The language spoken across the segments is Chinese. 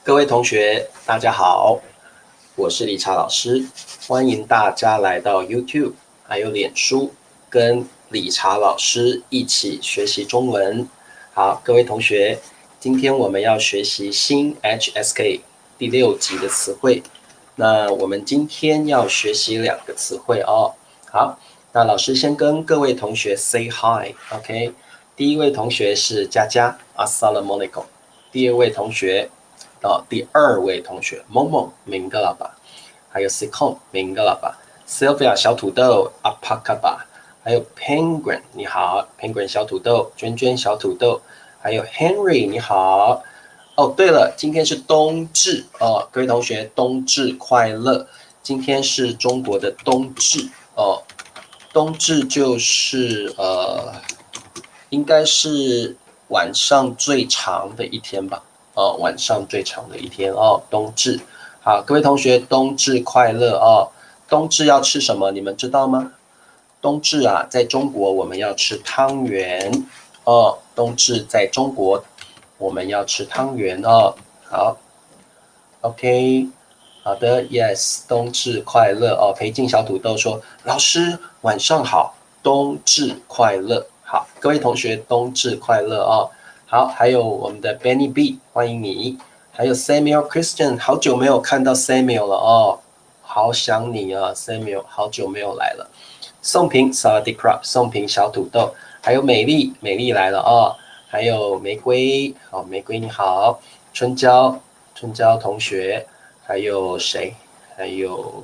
各位同学，大家好，我是理查老师，欢迎大家来到 YouTube 还有脸书，跟理查老师一起学习中文。好，各位同学，今天我们要学习新 HSK 第6集的词汇。那我们今天要学习2个词汇哦。好，那老师先跟各位同学 say hi，OK？第一位同学是佳佳 ，Assalamualaikum。第二位同学。第2位同学萌萌明格拉巴，还有 Sikon 明格拉巴 ，Sylvia 小土豆 Apakaba， 还有 Penguin 你好 ，Penguin 小土豆，娟娟小土豆，还有 Henry 你好。哦，对了，今天是冬至哦，各位同学，冬至快乐！今天是中国的冬至哦，冬至就是应该是晚上最长的一天吧。晚上最长的一天哦，冬至。好，各位同学，冬至快乐哦！冬至要吃什么？你们知道吗？冬至啊，在中国我们要吃汤圆哦。冬至在中国我们要吃汤圆哦。好 ，OK，好的 ，Yes，冬至快乐哦！裴静小土豆说：“老师晚上好，冬至快乐。”好，各位同学，冬至快乐哦！好，还有我们的 Benny B， 欢迎你，还有 Samuel Christian， 好久没有看到 Samuel 了哦，好想你啊 ，Samuel， 好久没有来了。宋平 Saladi Crop， 宋平小土豆，还有美丽，美丽来了哦，还有玫瑰，好，玫瑰你好，春娇，春娇同学，还有谁？还有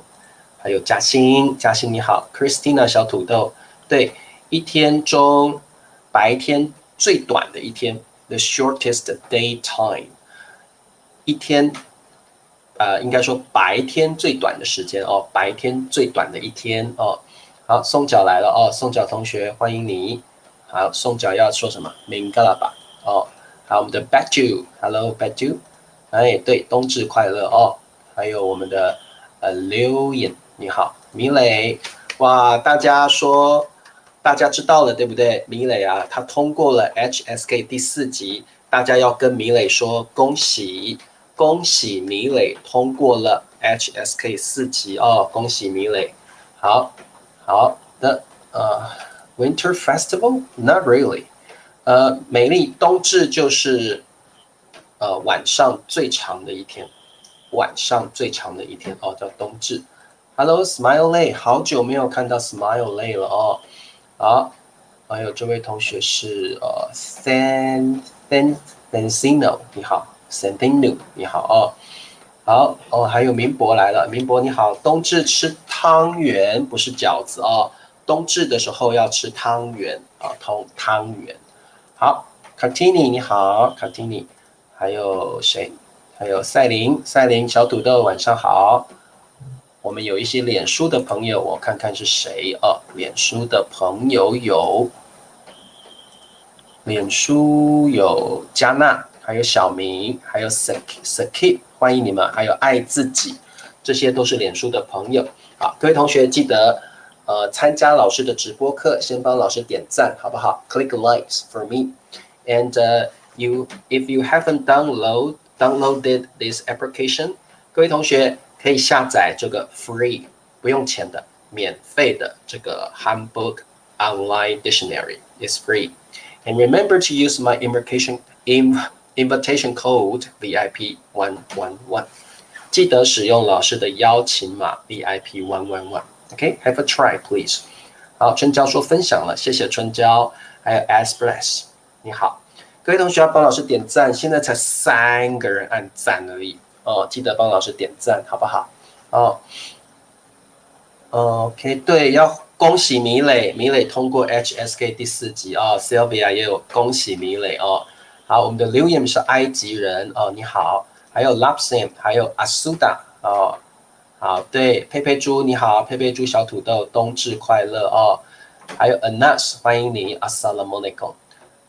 嘉欣，嘉欣你好 ，Christina 小土豆，对，一天中白天最短的一天 ，the shortest daytime，一天应该说白天最短的时间哦，白天最短的一天哦。好，宋角来了哦，宋角同学欢迎你。好，宋角要说什么？明格了吧？哦，好，我们的 Badu，Hello Badu，哎，对，冬至快乐哦。还有我们的刘颖，你好，米磊，哇，大家说大家知道了对不对？米磊啊，他通过了 HSK 第4集，大家要跟米磊说恭喜。恭喜米磊通过了 HSK 4级哦，恭喜米磊。好，好的，Winter Festival? Not really。美丽冬至就是晚上最长的一天，晚上最长的一天哦，叫冬至。Hello Smiley，好久没有看到 Smiley 了哦。好，还有这位同学是Santino，你好 Santino，你好哦。好哦，还有明博来了，明博你好，冬至吃汤圆不是饺子哦，冬至的时候要吃汤圆啊，汤圆。好 c a r t i n i 你好 c a r t i n i 还有谁？还有赛琳，赛琳小土豆晚上好。我们有一些脸书的朋友，我看看是谁哦。脸书的朋友有，脸书有加纳，还有小明，还有 Saki，欢迎你们，还有爱自己，这些都是脸书的朋友。好，各位同学记得参加老师的直播课，先帮老师点赞，好不好？Click likes for me. And if you haven't downloaded this application，各位同学可以下载这个 free 不用钱的免费的这个 Handbook Online Dictionary is free. And remember to use my invitation code VIP111. 记得使用老师的邀请码 VIP111。OK，have a try please. 好，春娇说分享了，谢谢春娇，还有 Express， 你好，各位同学要帮老师点赞，现在才3个人按赞而已哦，记得帮老师点赞好不好？哦，OK， 对，要恭喜米磊，米磊通过 HSK 第4集哦 ，Sylvia 也有恭喜米磊哦。好，我们的 William 是埃及人哦，你好，还有 Lapsam， 还有 Asuda 哦，好，对，佩佩猪你好，佩佩猪小土豆，冬至快乐哦。还有 Anas， 欢迎你 ，Assalamualaikum。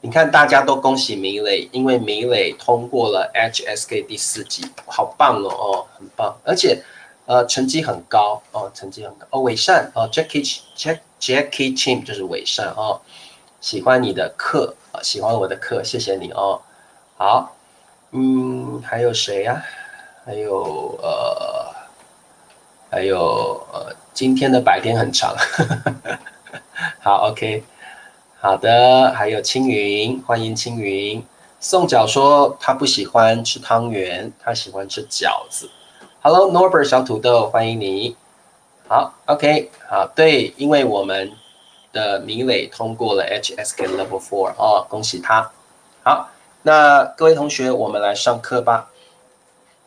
你看大家都恭喜米磊，因为米磊通过了 HSK 第4集，好棒哦，很棒，而且成绩很高哦，成绩很高哦。伟善哦，Jackie Chin 就是伟善哦，喜欢你的课喜欢我的课，谢谢你哦。好，还有谁呀？还有今天的白天很长。好 ，OK， 好的，还有青云，欢迎青云。宋角说他不喜欢吃汤圆，他喜欢吃饺子。Hello Norbert 小土豆，欢迎你。好 ，OK， 好，对，因为我们的米磊通过了 HSK Level 4哦，恭喜他。好，那各位同学，我们来上课吧。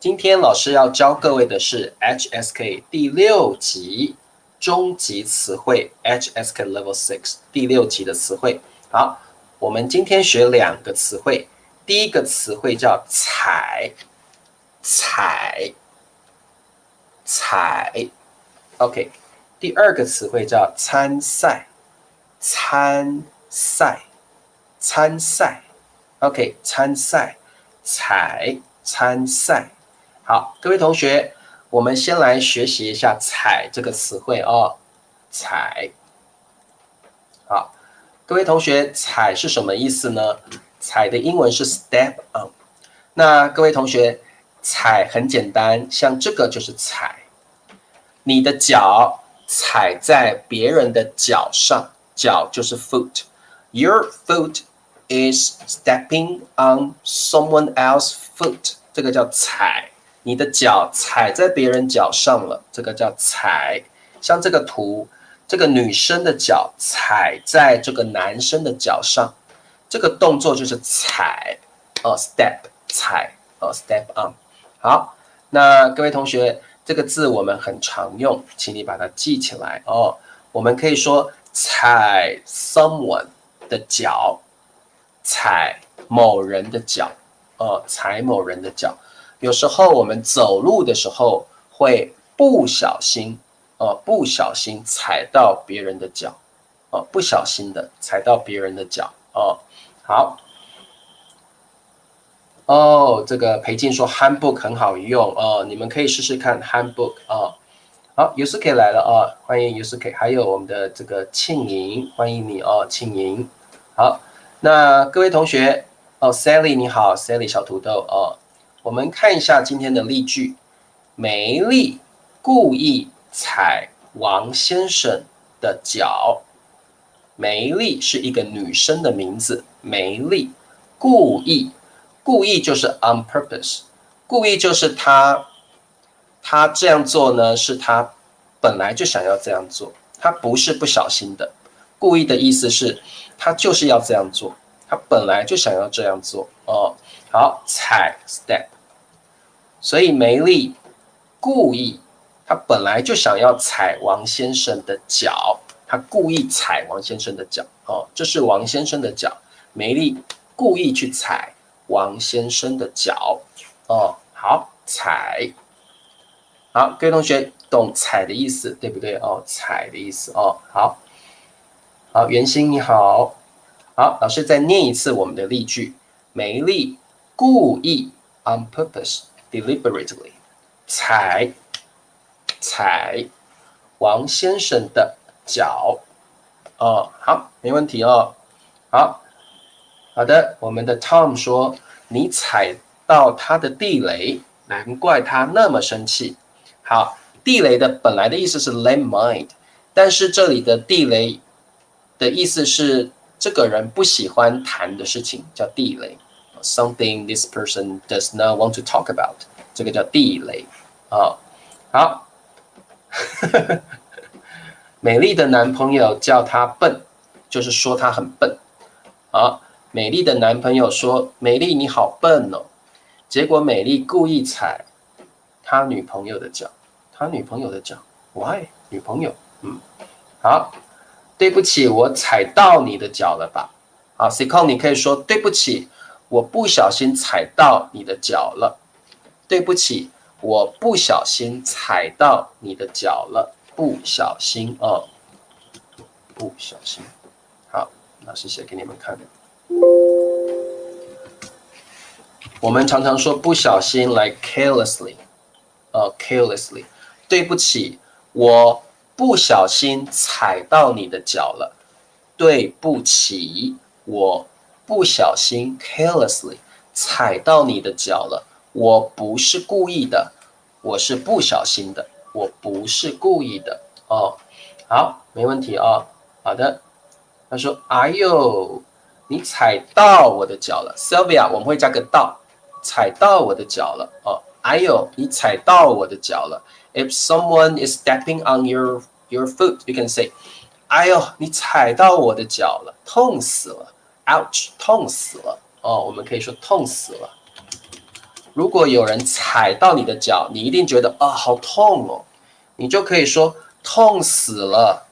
今天老师要教各位的是 HSK 第6集终极词汇 HSK Level 6第6集的词汇。好，我们今天学2个词汇，第一个词汇叫采，采，采 ，OK。第2个词汇叫参赛，参赛，参赛 ，OK， 参赛，采，参赛。好，各位同学，我们先来学习一下采这个词汇哦。采，好，各位同学，采是什么意思呢？采的英文是 step on。那各位同学，踩很简单，像这个就是踩，你的脚踩在别人的脚上，脚就是 foot。Your foot is stepping on someone else's foot， 这个叫踩。你的脚踩在别人脚上了，这个叫踩。像这个图，这个女生的脚踩在这个男生的脚上，这个动作就是踩，step 踩，step on。好，那各位同学，这个字我们很常用，请你把它记起来哦。我们可以说踩 someone 的脚，踩某人的脚，踩某人的脚。有时候我们走路的时候会不小心踩到别人的脚，不小心的踩到别人的脚，好，这个裴静说 handbook 很好用你们可以试试看 handbook 好 Yusuke 来了欢迎 Yusuke， 还有我们的这个庆莹，欢迎你庆莹。好，那各位同学Sally 你好 ，Sally 小土豆我们看一下今天的例句。梅丽故意踩王先生的脚。梅丽是一个女生的名字，梅丽故意就是 on purpose， 故意就是她这样做呢，是她本来就想要这样做，她不是不小心的。故意的意思是她就是要这样做，她本来就想要这样做好，踩 step。所以梅丽故意，他本来就想要踩王先生的脚，他故意踩王先生的脚这是王先生的脚，梅丽故意去踩王先生的脚好，踩。好，各位同学懂踩的意思对不对踩的意思好，袁心你好，好，老师再念一次我们的例句。梅丽故意 on purpose。Deliberately 踩王先生的脚好，没问题好的，我们的 Tom 说你踩到他的地雷，难怪他那么生气。好，地雷的本来的意思是 landmine， 但是这里的地雷的意思是这个人不喜欢谈的事情，叫地雷。Something this person does not want to talk about， 这个叫地雷好，美丽的男朋友叫她笨，就是说她很笨美丽的男朋友说：“美丽你好笨哦。”结果美丽故意踩他女朋友的脚，他女朋友的脚 ，why？ 女朋友，好，对不起，我踩到你的脚了吧？好 ，Sicon 你可以说对不起。我不小心踩到你的脚了，对不起，我不小心踩到你的脚了，不小心不小心。好，老师写给你们看。我们常常说不小心 like carelessly， carelessly， 对不起，我不小心踩到你的脚了，对不起，我不小心 carelessly 踩到你的脚了，我不是故意的，我是不小心的，我不是故意的哦。好，没问题哦。好的，他说：“哎呦，你踩到我的脚了 ，Sylvia，我们会加个到，踩到我的脚了哦。哎呦，你踩到我的脚了。If someone is stepping on your foot, you can say， 哎呦，你踩到我的脚了，痛死了 ，ouch， 痛死了哦。我们可以说痛死了。如果有人踩到你的脚，你一定觉得啊、好痛哦，你就可以说痛死了，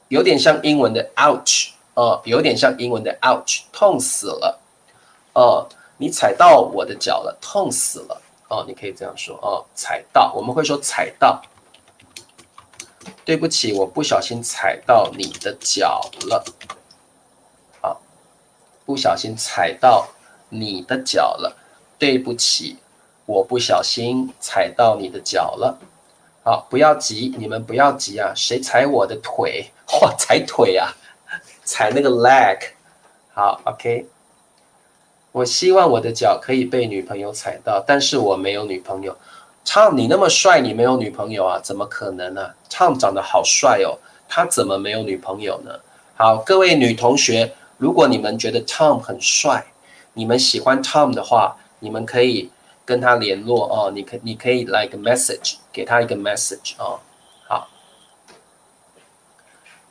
有点像英文的 ouch。”有点像英文的 ouch， 痛死了。你踩到我的脚了，痛死了。你可以这样说踩到，我们会说踩到。对不起，我不小心踩到你的脚了。好，不小心踩到你的脚了。对不起，我不小心踩到你的脚了。好，不要急，你们不要急啊！谁踩我的腿？哇，踩腿啊！踩那个 leg。好 ，OK。我希望我的脚可以被女朋友踩到，但是我没有女朋友。Tom，你那么帅，你没有女朋友啊？怎么可能呢？Tom 长得好帅哦，他怎么没有女朋友呢？好，各位女同学，如果你们觉得 Tom 很帅，你们喜欢 Tom 的话，你们可以跟他联络哦。你可以来个 message， 给他一个 message 哦。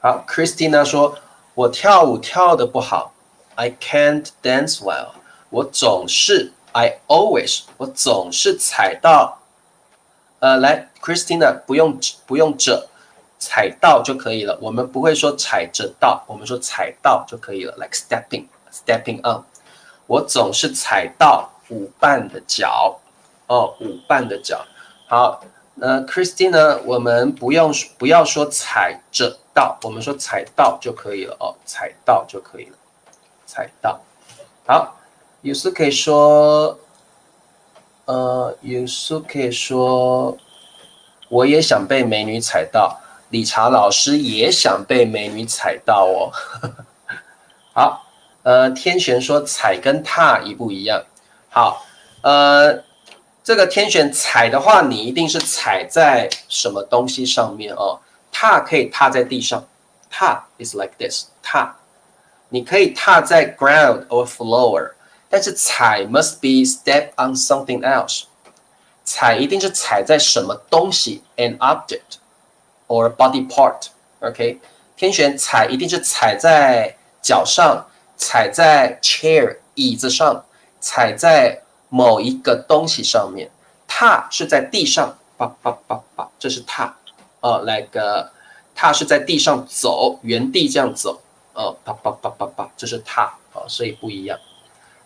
好，Christina 说，我跳舞跳得不好 ，I can't dance well。我总是 I always 我总是踩到来 Christina 不用着踩到就可以了，我们不会说踩着到，我们说踩到就可以了 ，like stepping on。我总是踩到舞伴的脚舞伴的脚。好，Christina 我们不要说踩着到，我们说踩到就可以了踩到就可以了，踩到。好。Yusuke 说，Yusuke 说，我也想被美女踩到，理查老师也想被美女踩到哦。好，天璇说踩跟踏一不一样？好，这个天璇踩的话，你一定是踩在什么东西上面哦？踏可以踏在地上，踏 is like this， 踏，你可以踏在 ground or floor。但是踩 must be step on something else， 踩一定是踩在什么东西 an object or body part。OK， 天璇踩一定是踩在脚上，踩在 chair 椅子上，踩在某一个东西上面。踏是在地上，这是踏like 踏是在地上走，原地这样走这是踏所以不一样。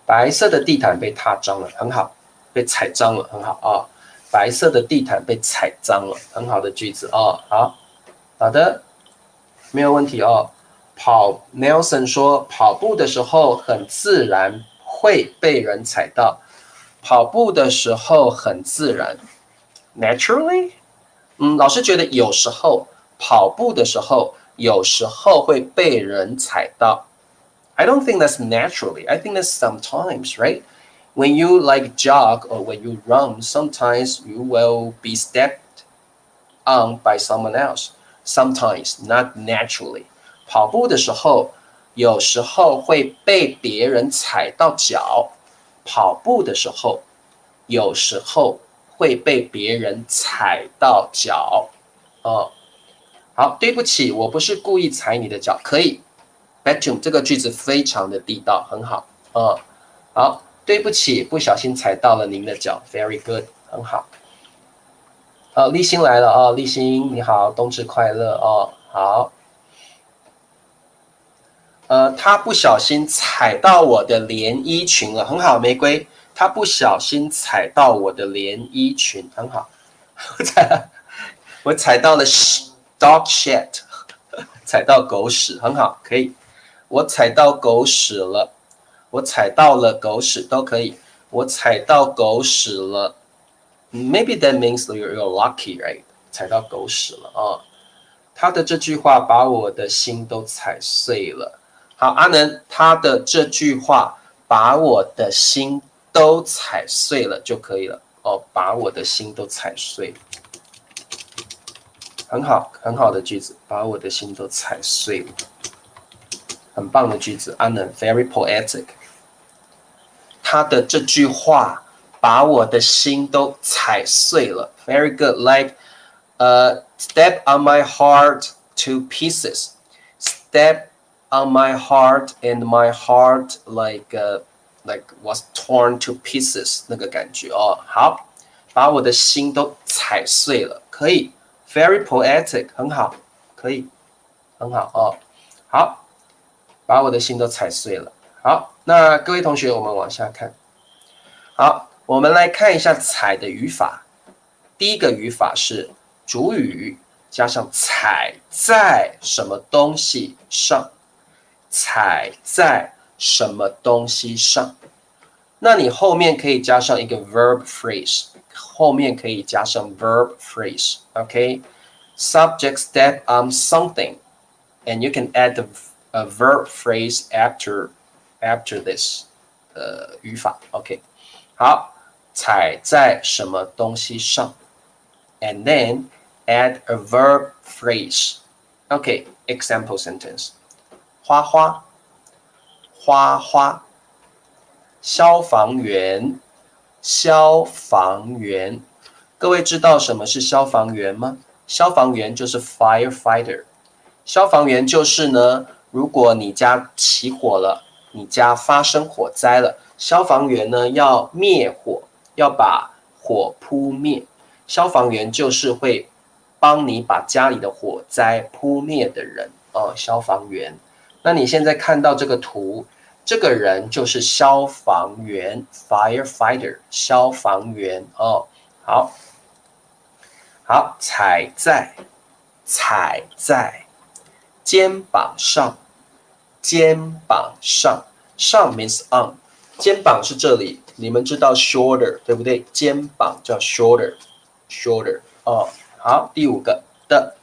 白色的地毯被踏脏了，很好，被踩脏了，很好白色的地毯被踩脏了，很好的句子好的，没有问题Nelson 说，跑步的时候很自然会被人踩到，跑步的时候很自然 ，naturally，老师觉得有时候跑步的时候，有时候会被人踩到。I don't think that's naturally. I think that's sometimes, right? When you like jog or when you run, sometimes you will be stepped on by someone else. Sometimes, not naturally. 跑步的时候，有时候会被别人踩到脚。跑步的时候，有时候会被别人踩到脚。好，对不起，我不是故意踩你的脚，可以。Back to 这个句子非常的地道，很好好，对不起，不小心踩到了您的脚 ，very good， 很好。立新来了立新你好，冬至快乐好。他不小心踩到我的连衣裙了，很好，玫瑰，他不小心踩到我的连衣裙，很好。我踩到了 dog shit， 踩到狗屎，很好，可以。我踩到狗屎了，我踩到了狗屎都可以。我踩到狗屎了 ，maybe that means you're lucky, right？ 踩到狗屎了他的这句话把我的心都踩碎了。好，阿能，他的这句话把我的心都踩碎了就可以了哦，把我的心都踩碎了，很好，很好的句子，把我的心都踩碎了，很棒的句子，安能 very poetic。他的这句话把我的心都踩碎了 ，very good。Like, step on my heart to pieces. Step on my heart and my heart like was torn to pieces 那个感觉哦。好，把我的心都踩碎了，可以 ，very poetic， 很好，可以，很好哦。好，把我的心都踩碎了。好，那各位同学，我们往下看。好，我们来看一下踩的语法。第一个语法是主语加上踩在什么东西上，踩在什么东西上。那你后面可以加上一个 verb phrase， 后面可以加上 verb phrase，OK？Subject step on something, and you can add a verb phrase after this 语法 ，OK？好，踩在什么东西上 ，and then add a verb phrase. Okay, example sentence. 花花，花花，消防员，消防员。各位知道什么是消防员吗？消防员就是 firefighter。消防员就是呢，如果你家起火了，你家发生火灾了，消防员呢要灭火，要把火扑灭。消防员就是会帮你把家里的火灾扑灭的人哦，消防员。那你现在看到这个图，这个人就是消防员 ，firefighter， 消防员哦。好，好，踩在，踩在肩膀上，肩膀上，上 means on， 肩膀是这里，你们知道 shoulder 对不对？肩膀叫 shoulder 哦。好，第五个的，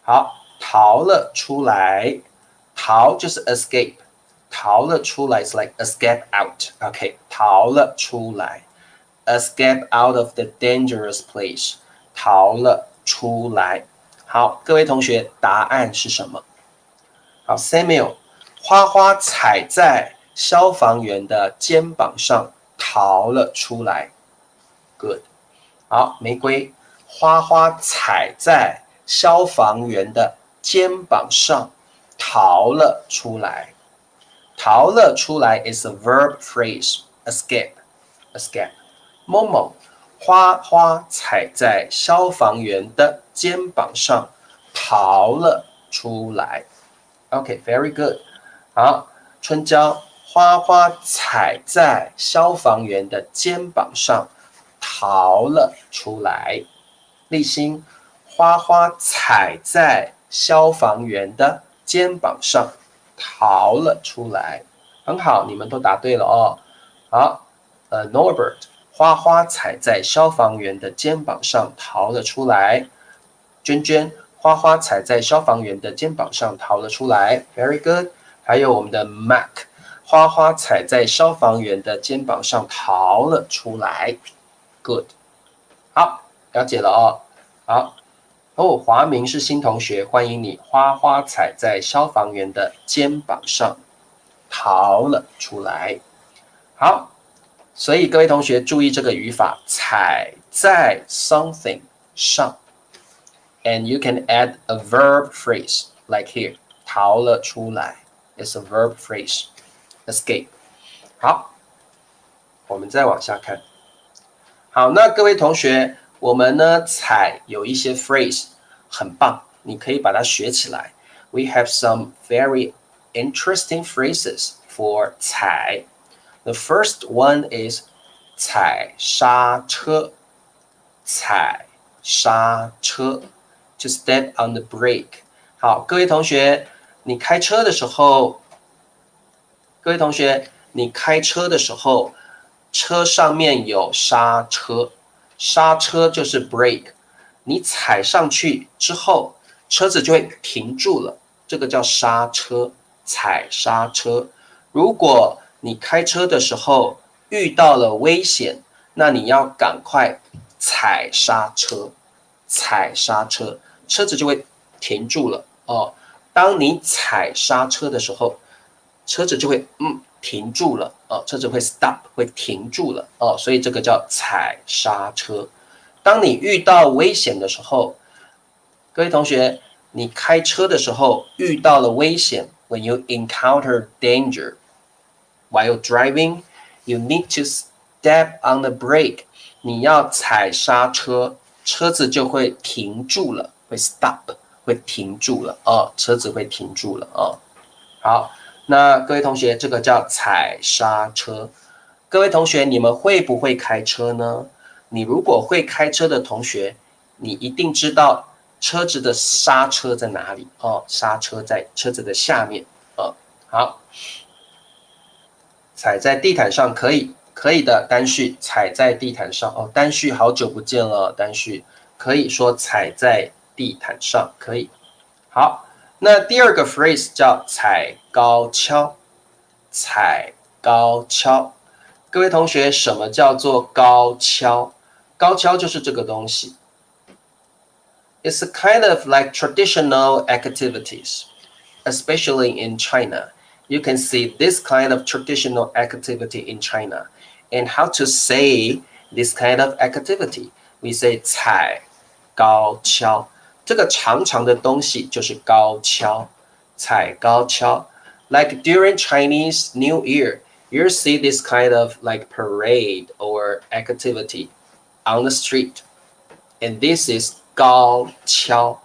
好，逃了出来，逃就是 escape， 逃了出来 is like escape out，OK， 逃了出来 ，escape out of the dangerous place， 逃了出来。好，各位同学，答案是什么？好 ，Samuel， 花花踩在消防员的肩膀上逃了出来。Good。好，玫瑰，花花踩在消防员的肩膀上逃了出来。逃了出来 is a verb phrase, escape. 某某，花花踩在消防员的肩膀上逃了出来。OK, very good. 好，春娇，花花踩在消防员的肩膀上逃了出来。立新，花花踩在消防员的肩膀上逃了出来。很好，你们都答对了哦。好，Norbert， 花花踩在消防员的肩膀上逃了出来。娟娟，花花踩在消防员的肩膀上逃了出来 ，very good。还有我们的 Mac， 花花踩在消防员的肩膀上逃了出来 ，good。好，了解了哦。好，哦，华明是新同学，欢迎你。花花踩在消防员的肩膀上逃了出来。好，所以各位同学注意这个语法，踩在 something 上。And you can add a verb phrase, like here, 逃了出来 is a verb phrase, escape. 好，我们再往下看。好，那各位同学，我们呢踩有一些 phrase 很棒，你可以把它学起来。We have some very interesting phrases for 踩。The first one is 踩刹车，踩刹车。To step on the brake。好，各位同学，你开车的时候，车上面有刹车，刹车就是 brake。你踩上去之后，车子就会停住了，这个叫刹车，踩刹车。如果你开车的时候遇到了危险，那你要赶快踩刹车，踩刹车，车子就会停住了哦。当你踩刹车的时候，车子就会停住了哦，车子会 stop 会停住了哦，所以这个叫踩刹车。当你遇到危险的时候，各位同学，你开车的时候遇到了危险 ，when you encounter danger while driving, you need to step on the brake。你要踩刹车，车子就会停住了，会 stop， 会停住了哦，车子会停住了哦。好，那各位同学，这个叫踩刹车。各位同学，你们会不会开车呢？你如果会开车的同学，你一定知道车子的刹车在哪里哦，刹车在车子的下面哦。好，踩在地毯上可以的，单序踩在地毯上哦，单序好久不见了，单序可以说踩在地毯上可以。好，那第二个 phrase 叫踩高跷，踩高跷。各位同学，什么叫做高跷？高跷就是这个东西。It's a kind of like traditional activities, especially in China. You can see this kind of traditional activity in China. And how to say this kind of activity? We say 踩高跷。这个长长的东西就是高跷，踩高跷。Like during Chinese New Year, you'll see this kind of like parade or activity on the street. And this is 高跷。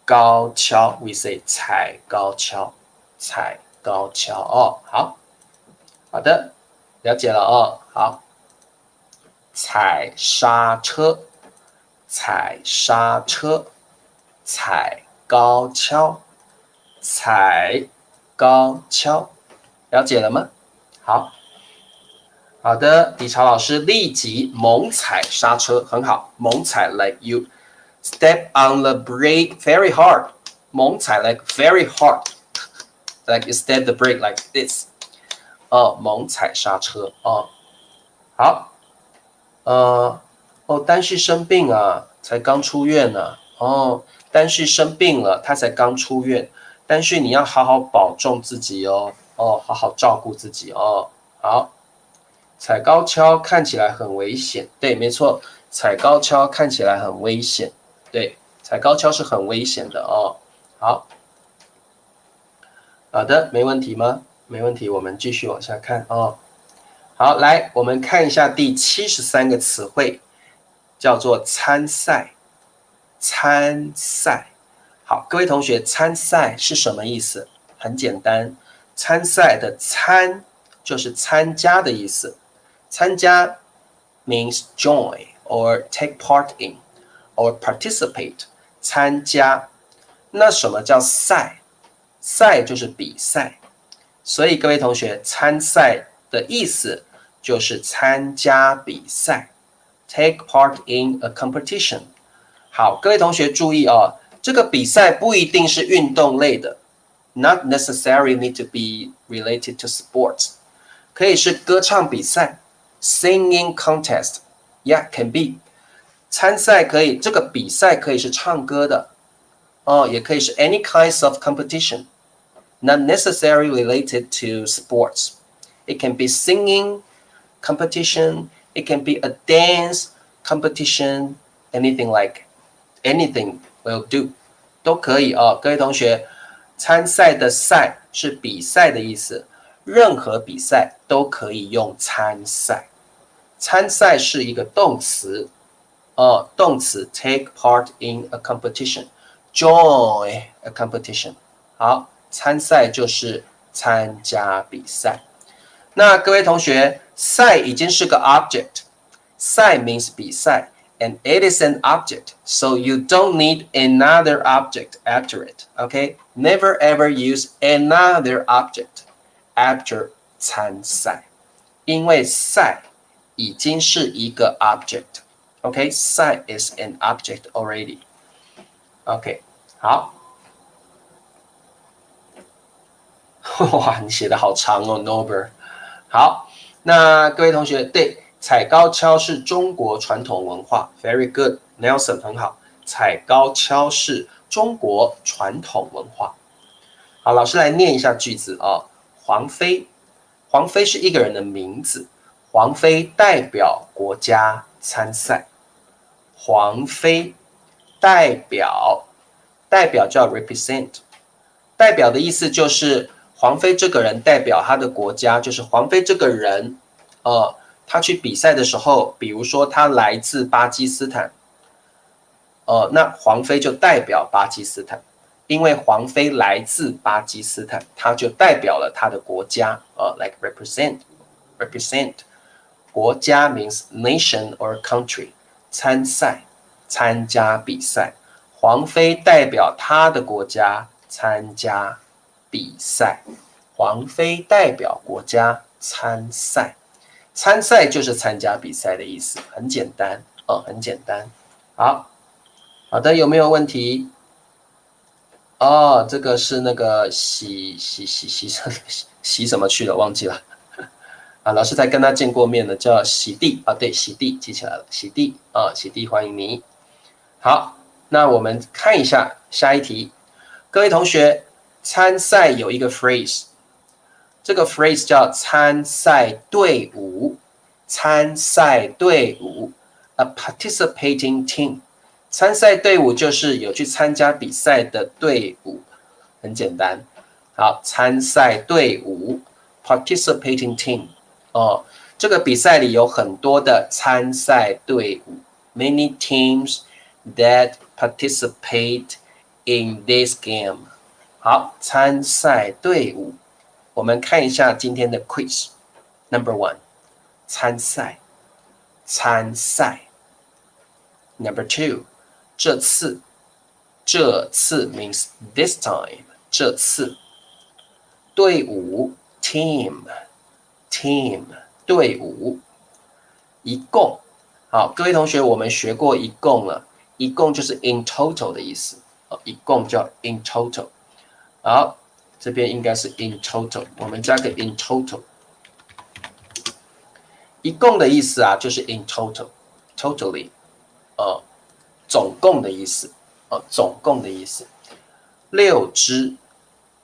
高跷 we say 踩高跷，踩高跷哦。好的，了解了哦。好，踩刹车，踩刹车，踩高跷，踩高跷，了解了吗？好的，李朝老师立即猛踩刹车，很好，猛踩 like you step on the brake very hard， 猛踩 like very hard， like you step the brake like this， 哦，猛踩刹车哦。好，丹旭生病啊，才刚出院呢。哦，丹旭生病了，他才刚出院。丹旭你要好好保重自己哦，哦，好好照顾自己哦。好。踩高跷看起来很危险，对，没错，踩高跷看起来很危险，对，踩高跷是很危险的哦。好的，没问题吗？没问题，我们继续往下看哦。好，来，我们看一下第73个词汇，叫做参赛。参赛，好，各位同学，参赛是什么意思？很简单，参赛的参就是参加的意思。参加 means join or take part in or participate， 参加。那什么叫赛？赛就是比赛。所以各位同学，参赛的意思就是参加比赛 ，take part in a competition。好，各位同学注意哦，这个比赛不一定是运动类的 ，not necessarily need to be related to sports， 可以是歌唱比赛。Singing contest, yeah, can be. 参赛可以，这个比赛可以是唱歌的，哦，也可以是 any kinds of competition, not necessarily related to sports. It can be singing competition. It can be a dance competition. Anything will do， 都可以哦。各位同学，参赛的赛是比赛的意思。任何比赛都可以用参赛。参赛是一个动词，动词 take part in a competition， join a competition。好，参赛就是参加比赛。那各位同学，赛已经是个 object， 赛 means 比赛 ，and it is an object, so you don't need another object after it. Okay, never ever use another object.After 参赛，因为赛已经是一个 object，OK， 赛 is an object already，OK， 好，哇，你写的好长哦 ，Norbert，好，那各位同学，对，踩高跷是中国传统文化 ，very good，Nelson 很好，踩高跷是中国传统文化。好，老师来念一下句子啊、黄妃，黄妃是一个人的名字，黄妃代表国家参赛，黄妃代表叫 represent， 代表的意思就是黄妃这个人代表他的国家，就是黄妃这个人，他去比赛的时候，比如说他来自巴基斯坦，那黄妃就代表巴基斯坦，因为黄妃来自巴基斯坦，他就代表了他的国家，like represent， 国家 means nation or country， 参赛，参加比赛，黄妃代表他的国家参加比赛，黄妃代表国家参赛，参赛就是参加比赛的意思，很简单，很简单。好的，有没有问题？这个是那个洗什么去了，忘记了。老师才跟他见过面的，叫洗地对，洗地记起来了，洗地洗地欢迎你。好，那我们看一下下一题，各位同学，参赛有一个 phrase， 这个 phrase 叫参赛队伍，参赛队伍 ，a participating team。参赛队伍就是有去参加比赛的队伍，很简单。好，参赛队伍 participating team， 这个比赛里有很多的参赛队伍 ，many teams that participate in this game。好，参赛队伍，我们看一下今天的 quiz。Number one， 参赛，参赛。Number two。这次 means this time， 这次。队伍 team， 队伍。一共，好，各位同学，我们学过一共了，一共就是 in total 的意思，一共叫 in total。好，这边应该是 in total， 我们加个 in total。一共的意思就是 in total，totally，总共的意思，总共的意思。六支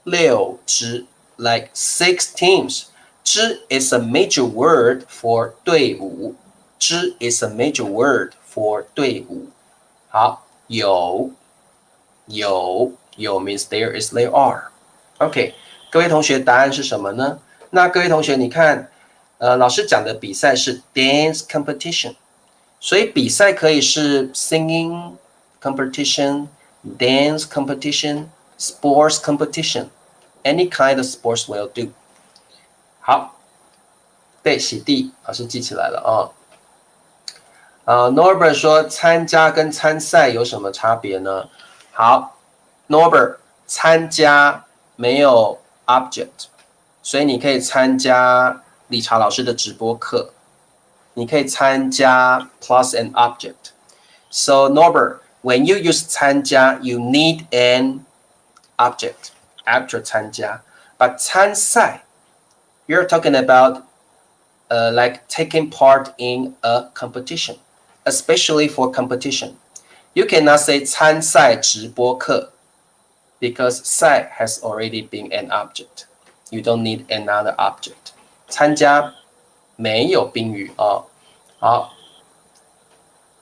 ，like 6 teams。支 is a major word for 队伍，支 is a major word for 队伍。好，有 means there is there are。OK， 各位同学，答案是什么呢？那各位同学，你看，老师讲的比赛是 dance competition。所以比赛可以是 singing competition, dance competition, sports competition, any kind of sports will do。好，对，洗地，老师记起来了Norbert 说参加跟参赛有什么差别呢？好 ，Norbert 参加没有 object， 所以你可以参加理查老师的直播课。你可以参加 plus an object. So Norbert, when you use 参加, you need an object after 参加. But 参赛, you're talking about like taking part in a competition, especially for competition. You cannot say 参赛直播课 because 赛 has already been an object. You don't need another object. 参加没有宾语好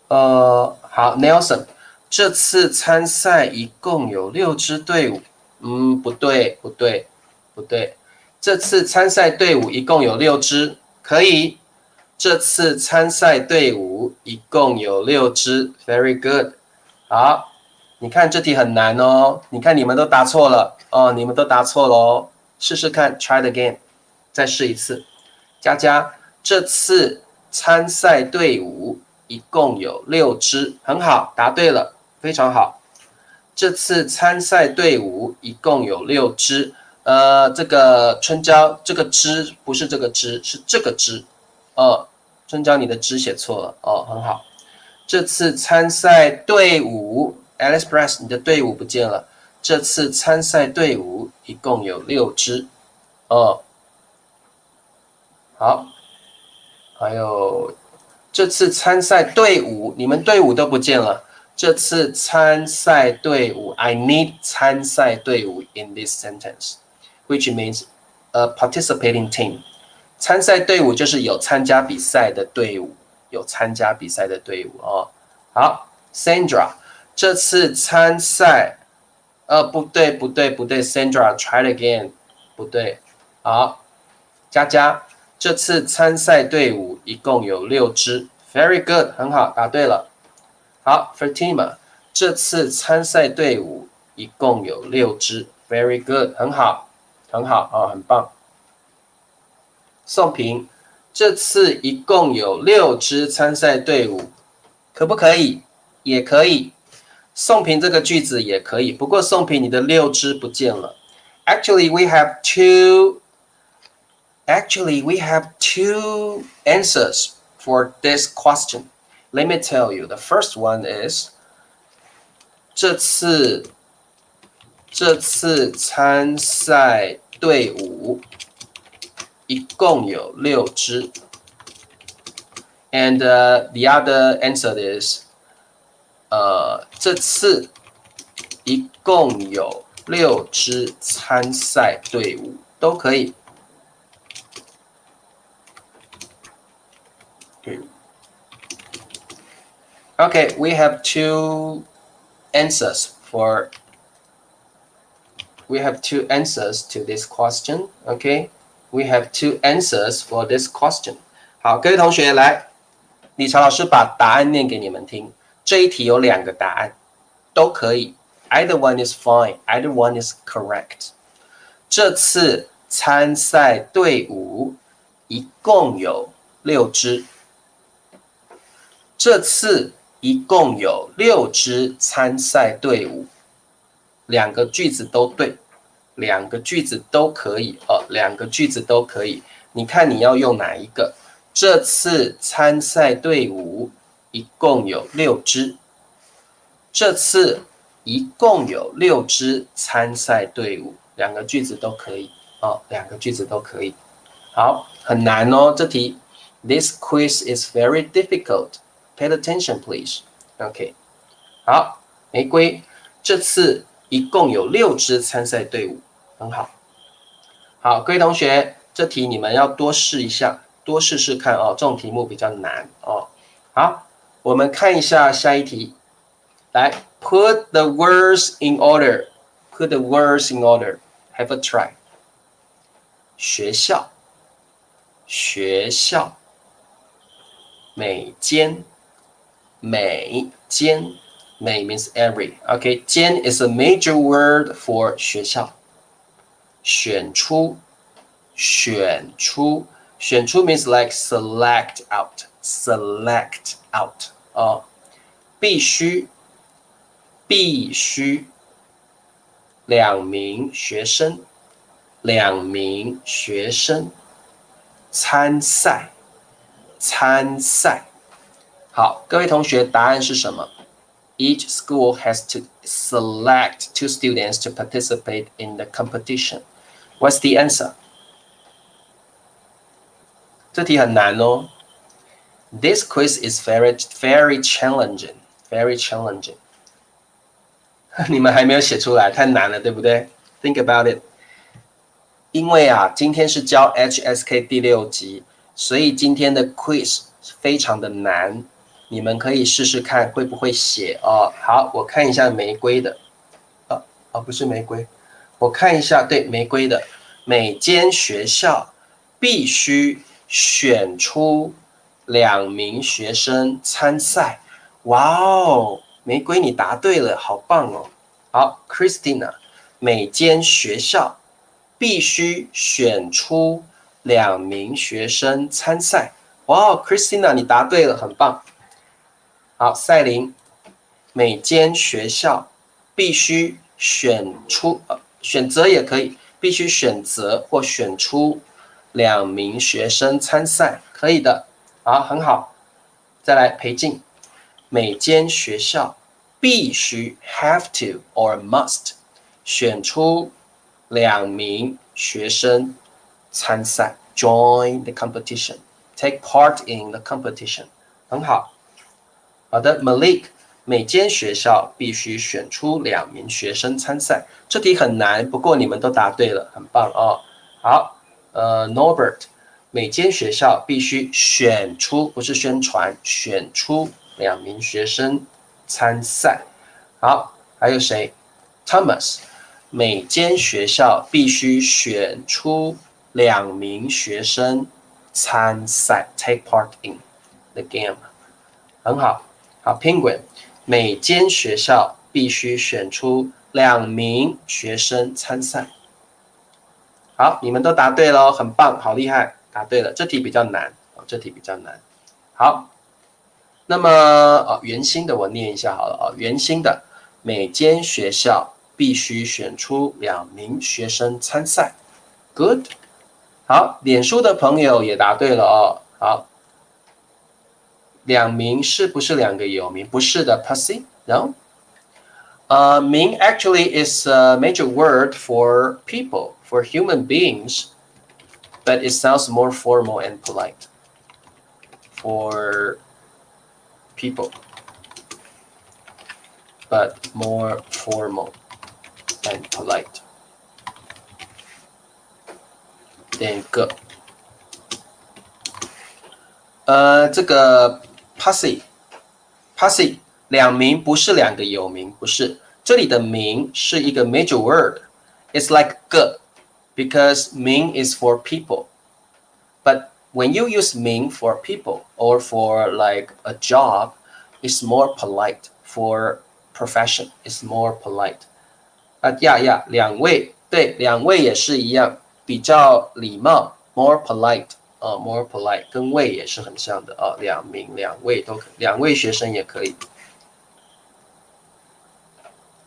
，Nelson， 这次参赛一共有6支队伍。不对，这次参赛队伍一共有6支，可以。这次参赛队伍一共有6支 ，very good。好，你看这题很难哦，你看你们都答错了你们都答错了哦，试试看 ，try again， 再试一次。佳佳，这次参赛队伍一共有6支，很好，答对了，非常好。这次参赛队伍一共有6支，这个春娇，这个支不是这个支，是这个支，春娇你的支写错了，很好。这次参赛队伍 ，Alice Press 你的队伍不见了。这次参赛队伍一共有6支，好，还有这次参赛队伍，你们队伍都不见了。这次参赛队伍 I need 参赛队伍 in this sentence, which means a participating team. 参赛队伍就是有参加比赛的队伍，有参加比赛的队伍哦。好 ，Sandra， 这次参赛，不对，Sandra try it again， 不对。好，佳佳，这次参赛队伍一共有6支 ，Very good， 很好，答对了。好 ，Fatima， 这次参赛队伍一共有6支 ，Very good， 很好，很好哦，很棒。宋平，这次一共有6支参赛队伍，可不可以？也可以。宋平这个句子也可以，不过宋平你的6支不见了。Actually, we have two answers for this question. Let me tell you. The first one is 这次参赛队伍一共有6支。And the other answer is 这次一共有6支参赛队伍，都可以。Okay, we have two answers to this question. Okay, we have two answers for this question. 好，各位同学来，理查老师把答案念给你们听。这一题有2个答案，都可以。Either one is fine. Either one is correct. 这次参赛队伍一共有6支。这次一共有6支参赛队伍，2个句子都对，2个句子都可以哦，2个句子都可以。你看你要用哪一个？这次参赛队伍一共有6支。这次一共有6支参赛队伍，2个句子都可以哦，2个句子都可以。好，很难哦，这题。This quiz is very difficult.Pay attention, please. OK， 好，玫瑰，这次一共有6支参赛队伍，很好。好，各位同学，这题你们要多试一下，多试试看哦，这种题目比较难哦。好，我们看一下下一题，来 ，Put the words in order. Put the words in order. Have a try. 学校，学校，每间。每间 每 means every. Okay, 间 is a major word for 学校。选出，选出，选出 means like select out, select out. 必须，必须。2名学生，2名学生。参赛，参赛。好，各位同学，答案是什么？ Each school has to select 2 students to participate in the competition. What's the answer? 这题很难哦。This quiz is very challenging, very challenging. 你们还没有写出来，太难了，对不对？ Think about it. 因为啊，今天是教 HSK 第6集，所以今天的 quiz 非常的难。你们可以试试看会不会写哦。好，我看一下玫瑰的，不是玫瑰，我看一下，对，玫瑰的，每间学校必须选出2名学生参赛。哇哦，玫瑰你答对了，好棒哦。好 ，Christina， 每间学校必须选出2名学生参赛。哇哦 ，Christina 你答对了，很棒。好，赛琳，每间学校必须选出，选择也可以，必须选择或选出2名学生参赛，可以的。好，很好。再来，裴静，每间学校必须 have to or must 选出2名学生参赛， join the competition. Take part in the competition. 很好。好的 Malik， 每间学校必须选出2名学生参赛。这题很难，不过你们都答对了，很棒哦。好，Norbert， 每间学校必须选出，不是宣传，选出2名学生参赛。好，还有谁 ？Thomas， 每间学校必须选出2名学生参赛 ，take part in the game。很好，好 ，Penguin， 每间学校必须选出2名学生参赛。好，你们都答对了，很棒，好厉害，答对了。这题比较难，这题比较难。好，那么圆心的我念一下好了圆心的，每间学校必须选出2名学生参赛。Good。好，脸书的朋友也答对了好，2名是不是2个有名？不是的 ，pussy no。名 actually is a major word for people, for human beings, but it sounds more formal and polite for people, but more formal and polite than 个。这个 pussy 2名不是2个有名，不是。这里的名是一个 major word. It's like 个 because 名 is for people. But when you use 名 for people or for like a job, it's more polite. For profession, it's more polite. 2位，对，2位也是一样，比较礼貌 more polite. More polite 跟位也是很像的2名2位都可以，2位学生也可以。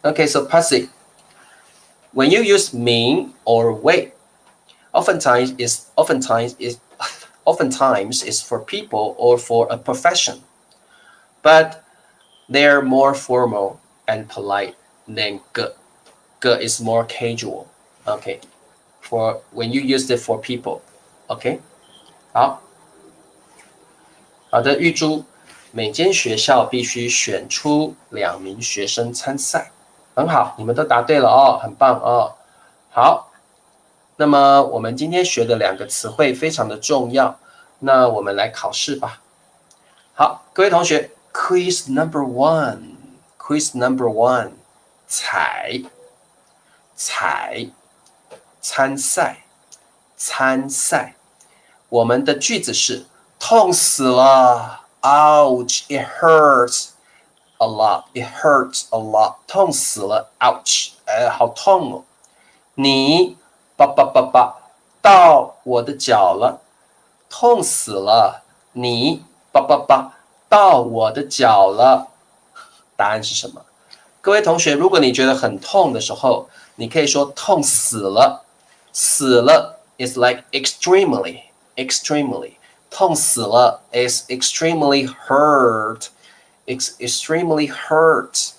Okay, so pussy. When you use 名 or 位, oftentimes is for people or for a profession, but they're more formal and polite than 个。个 is more casual. Okay, for when you use it for people. Okay. 好的，玉珠，每间学校必须选出2名学生参赛。很好，你们都答对了很棒好，那么我们今天学的2个词汇非常的重要，那我们来考试吧。好，各位同学 ，Quiz number one，Quiz number one， 采，参赛。我们的句子是痛死了 ，Ouch! It hurts a lot. It hurts a lot. 痛死了 ，Ouch! 好痛哦。你到我的脚了，痛死了。你到我的脚了。答案是什么？各位同学，如果你觉得很痛的时候，你可以说痛死了。死了 is like extremely. 痛死了 is extremely hurt. Extremely hurt.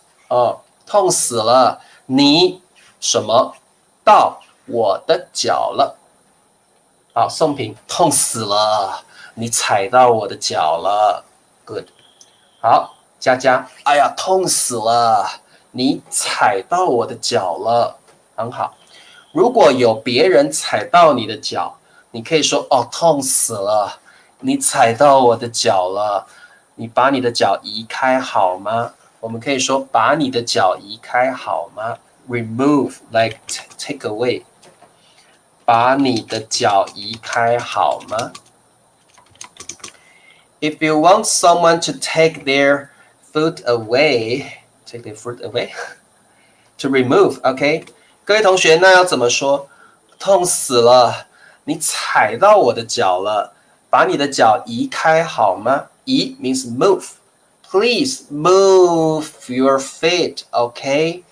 痛死了，你什么到我的脚了？好，宋平，痛死了，你踩到我的脚了。Good. 好，佳佳，哎呀，痛死了，你踩到我的脚了。很好。如果有别人踩到你的脚，你可以说痛死了，你踩到我的脚了，你把你的脚移开好吗？我们可以说把你的脚移开好吗？ Remove, like take away. 把你的脚移开好吗？ If you want someone to take their foot away, to remove, okay? 各位同学，那要怎么说？痛死了，你踩到我的脚了，把你的脚移开好吗？移 means move. Please move your feet, okay?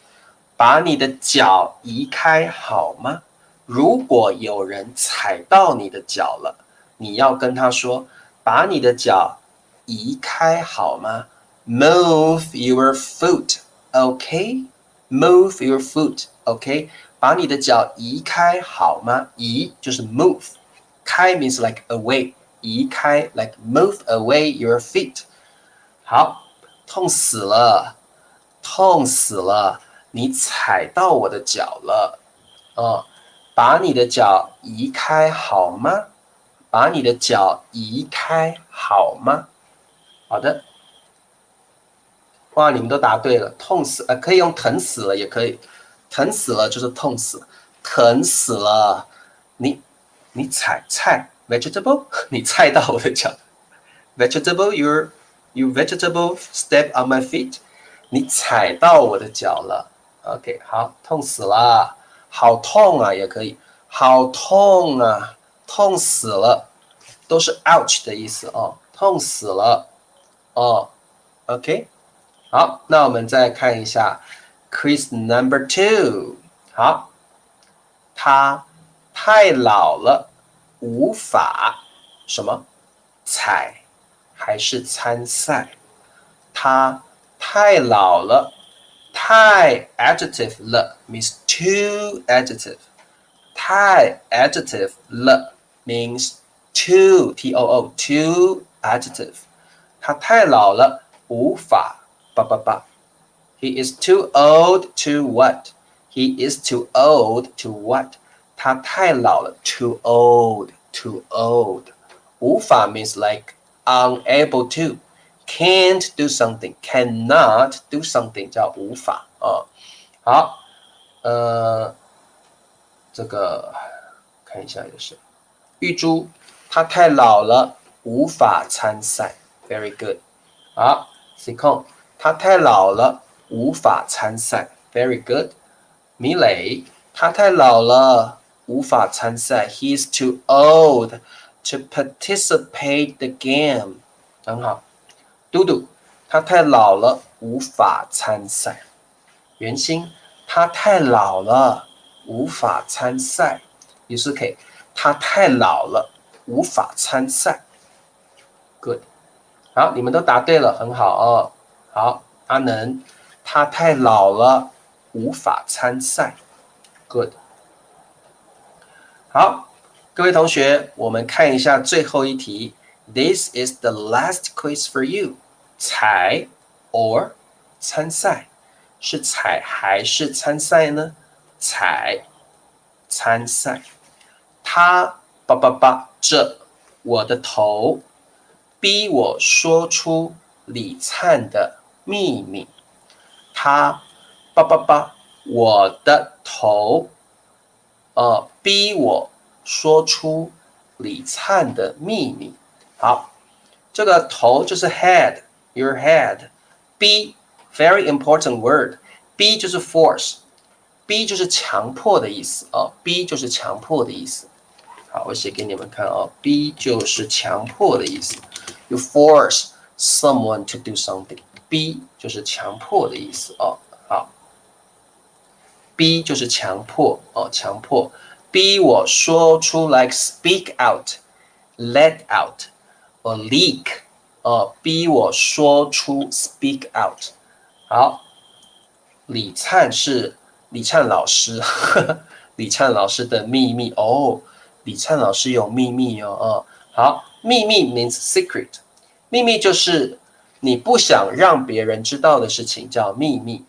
把你的脚移开好吗？如果有人踩到你的脚了，你要跟他说，把你的脚移开好吗？ Move your foot, okay? Move your foot, okay? 把你的脚移开好吗？移就是 move. 开 means like away， 移开 like move away your feet。好，痛死了，痛死了，你踩到我的脚了。把你的脚移开好吗？把你的脚移开好吗？好的。哇，你们都答对了，痛死，可以用疼死了，也可以，疼死了就是痛死，疼死了，你踩 vegetable， 你踩到我的脚 ，vegetable you vegetable step on my feet， 你踩到我的脚了 ，OK， 好，痛死了，好痛啊，也可以，好痛啊，痛死了，都是 ouch 的意思哦，痛死了，哦 ，OK。好，那我们再看一下 quiz number 2。好，他太老了，无法什么采还是参赛？他太老了，太 adjective 了 means too adjective， 太 adjective 了 means too too adjective。他太老了，无法。He is too old to what? He is too old to what? 他太老了 too old, too old. 无法 means like unable to, can't do something, cannot do something 叫无法啊。好，这个看一下有谁？玉珠，他太老了，无法参赛。Very good。好 ，C 控。他太老了，无法参赛。Very good。米磊，他太老了，无法参赛。He is too old to participate the game。很好。嘟嘟，他太老了，无法参赛。袁心，他太老了，无法参赛。也是可以，他太老了，无法参赛。Good。好，你们都答对了，很好哦。好，阿能，他太老了，无法参赛。Good。好，各位同学，我们看一下最后一题。This is the last quiz for you。采 or 参赛，是采还是参赛呢？采，参赛。他着我的头，逼我说出李灿的秘密。他我的头，逼我说出李灿的秘密。好，这个头就是 head，your head。逼 very important word， 逼就是 force， 逼就是强迫的意思哦，逼就是强迫的意思。好，我写给你们看哦，逼就是强迫的意思。You force someone to do something， 逼就是强迫的意思哦。好，逼就是强迫哦，强迫，逼我说出 like speak out、let out、or leak 哦，逼我说出 speak out。好，李灿是李灿老师，李灿老师的秘密哦。李灿老师有秘密哦，好，秘密 means secret， 秘密就是你不想让别人知道的事情叫秘密，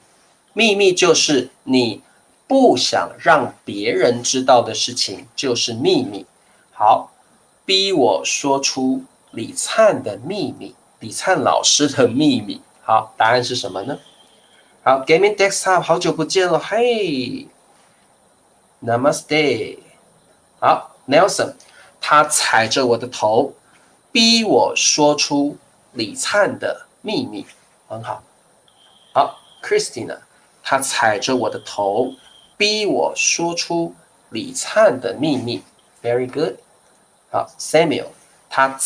秘密就是你不想让别人知道的事情就是秘密。好，逼我说出李灿的秘密，李灿老师的秘密。好，答案是什么呢？好 ，Gaming Desktop， 好久不见了，嘿 ，Namaste。好。Nelson， 他踩着我的头，逼我说出李灿的秘密。很好。好 ，Christina， 他踩着我的头，逼我说出李灿的秘密。Very good。好 ，Samuel， 他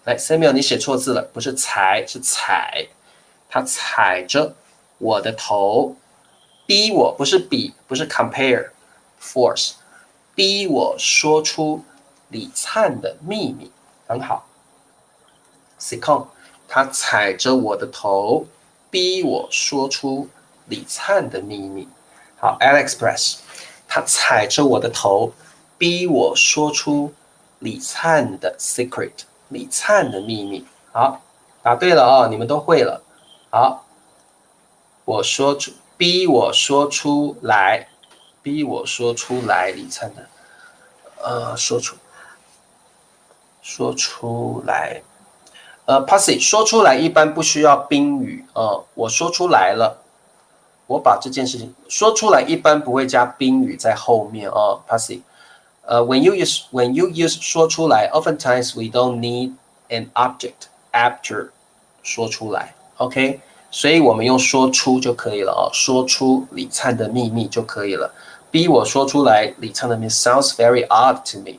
来 Samuel， 你写错字了，不是踩，是踩。他踩着我的头，逼我，不是比，不是 compare，force。逼我说出李灿的秘密。很好。Sicon， 他踩着我的头，逼我说出李灿的秘密。好 ，Alex Press， 他踩着我的头，逼我说出李灿的 secret， 李灿的秘密。好，答对了哦，你们都会了。好，逼我说出来，逼我说出来，李灿的，说出来。Pussy 说出来一般不需要宾语我说出来了，我把这件事情说出来，一般不会加宾语在后面Pussy。when you use 说出来 oftentimes we don't need an object after 说出来 ，OK， 所以我们用说出就可以了说出李灿的秘密就可以了。逼我说出来李灿的秘密 sounds very odd to me，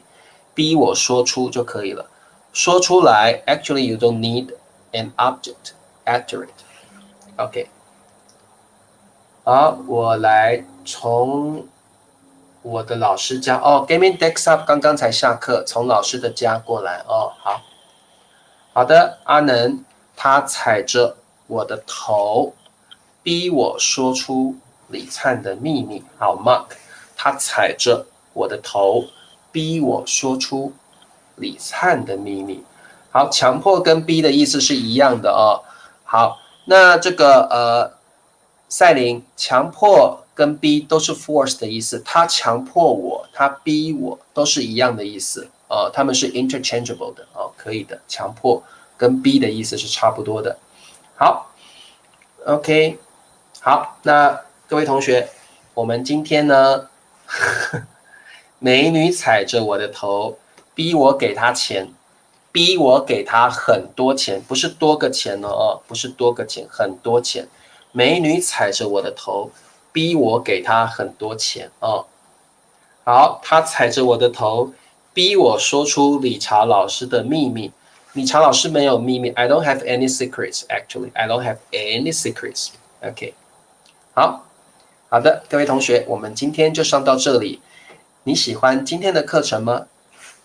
逼我说出就可以了。说出来 actually you don't need an object after it，OK， 好，我来从我的老师家gaming desktop 刚刚才下课，从老师的家过来好的，阿能他踩着我的头，逼我说出李灿的秘密。好 ，Mark 他踩着我的头，逼我说出李灿的秘密。好，强迫跟逼的意思是一样的好，那这个赛琳，强迫跟逼都是 force 的意思，他强迫我，他逼我，都是一样的意思他们是 interchangeable 的可以的，强迫跟逼的意思是差不多的。好 ，OK， 好，那各位同学，我们今天呢，美女踩着我的头，逼我给她钱，逼我给她很多钱，不是多个钱不是多个钱，很多钱。美女踩着我的头，逼我给她很多钱好，她踩着我的头，逼我说出理查老师的秘密。理查老师没有秘密 ，I don't have any secrets. Actually, I don't have any secrets. OK， 好的，各位同学，我们今天就上到这里。你喜欢今天的课程吗？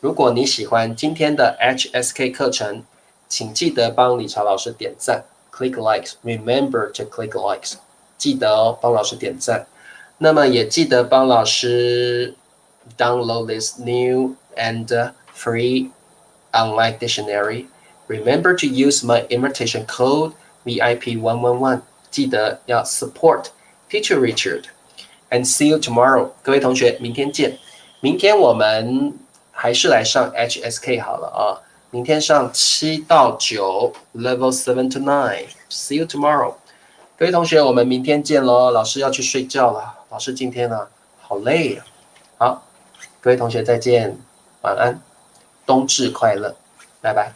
如果你喜欢今天的 HSK 课程，请记得帮理查老师点赞。Click likes, remember to click likes， 记得帮老师点赞。那么也记得帮老师 download this new and free online dictionary. Remember to use my invitation code VIP111。记得要 support Teacher Richard。And see you tomorrow， 各位同学，明天见。明天我们还是来上 HSK 好了明天上7到9 Level 7 to 9 See you tomorrow， 各位同学，我们明天见咯。老师要去睡觉了，老师今天呢好累好，各位同学再见，晚安，冬至快乐，拜拜。